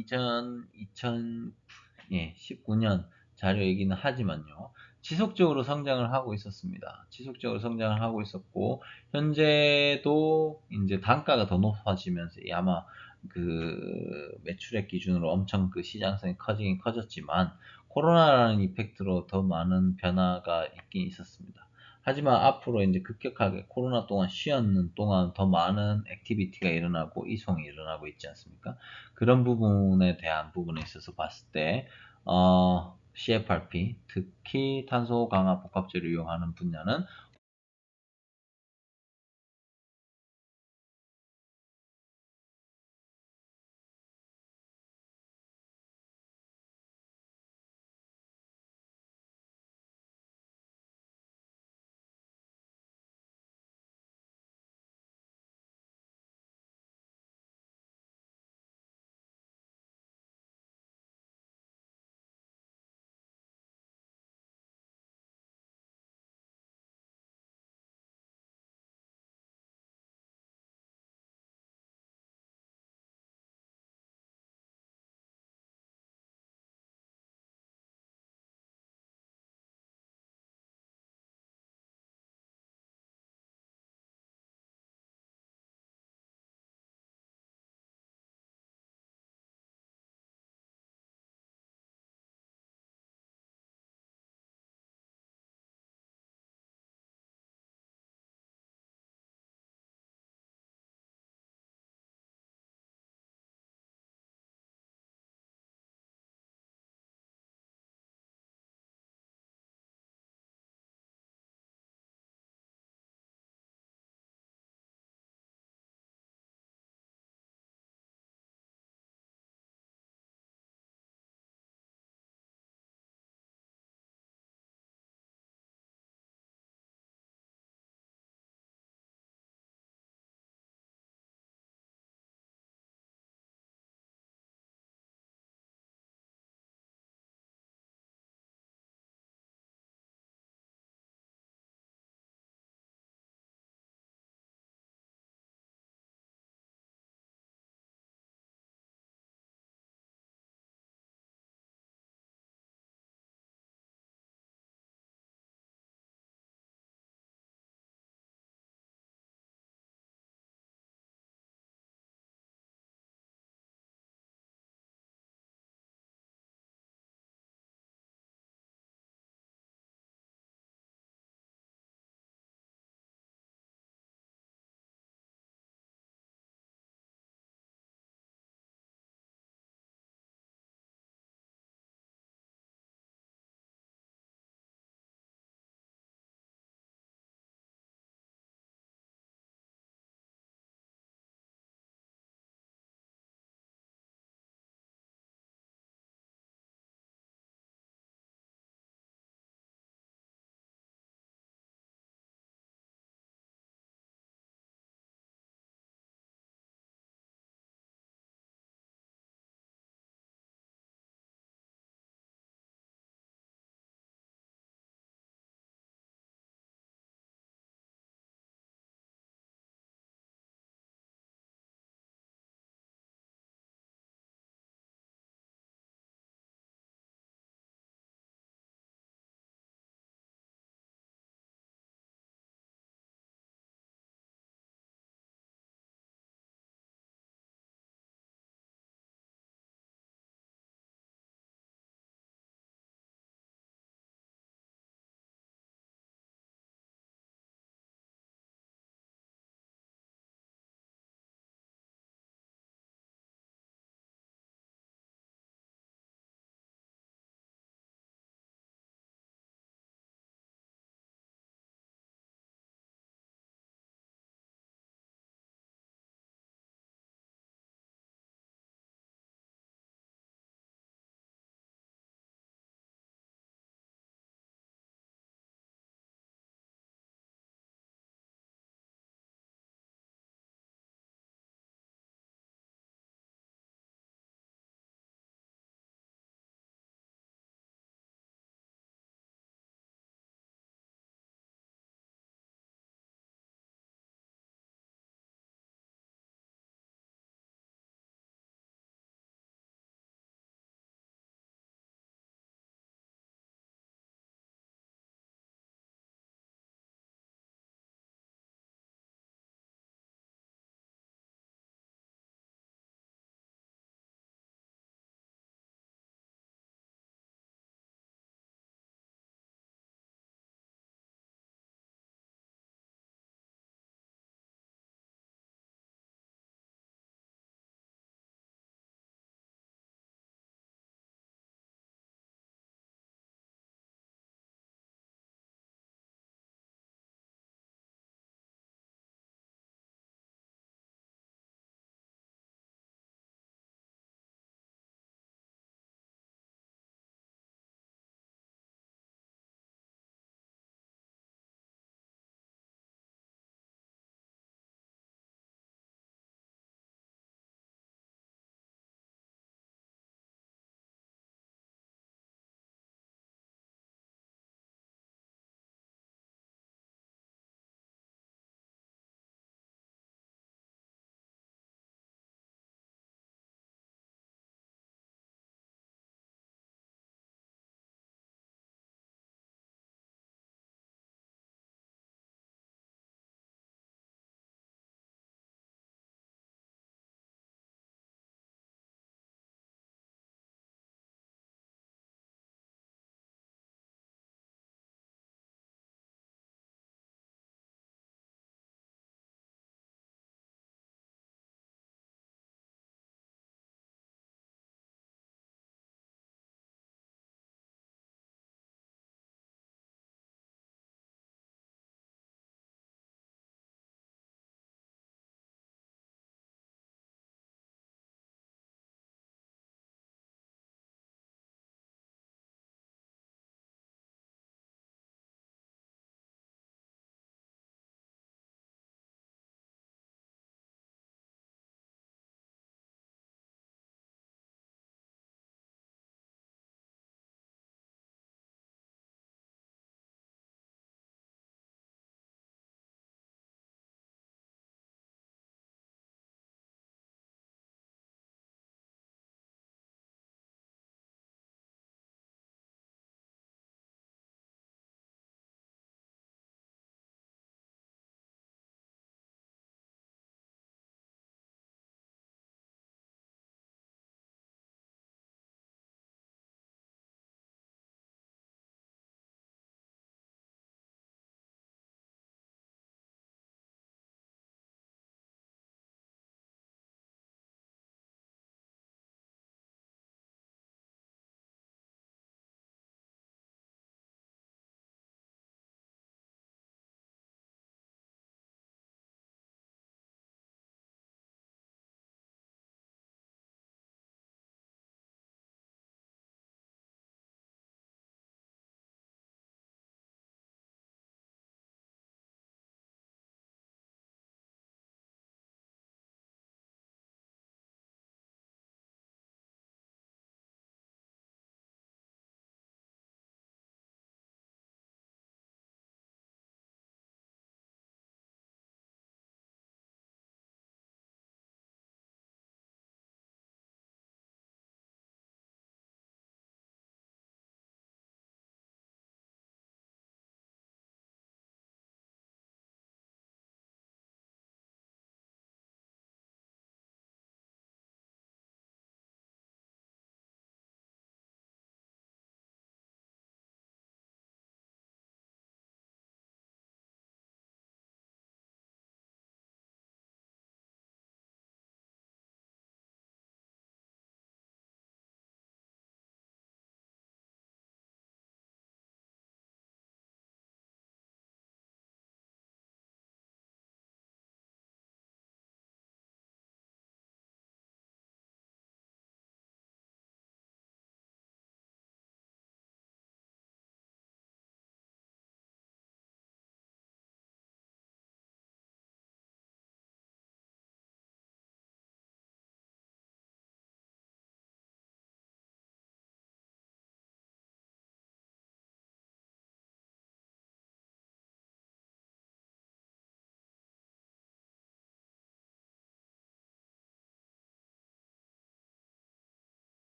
2019년 자료이기는 하지만요. 지속적으로 성장을 하고 있었습니다. 지속적으로 성장을 하고 있었고, 현재도 이제 단가가 더 높아지면서 아마 그 매출액 기준으로 엄청 그 시장성이 커지긴 커졌지만, 코로나라는 이펙트로 더 많은 변화가 있긴 있었습니다. 하지만 앞으로 이제 급격하게 코로나 동안 쉬었는 동안 더 많은 액티비티가 일어나고 이송이 일어나고 있지 않습니까? 그런 부분에 대한 부분에 있어서 봤을 때, CFRP, 특히 탄소 강화 복합재를 이용하는 분야는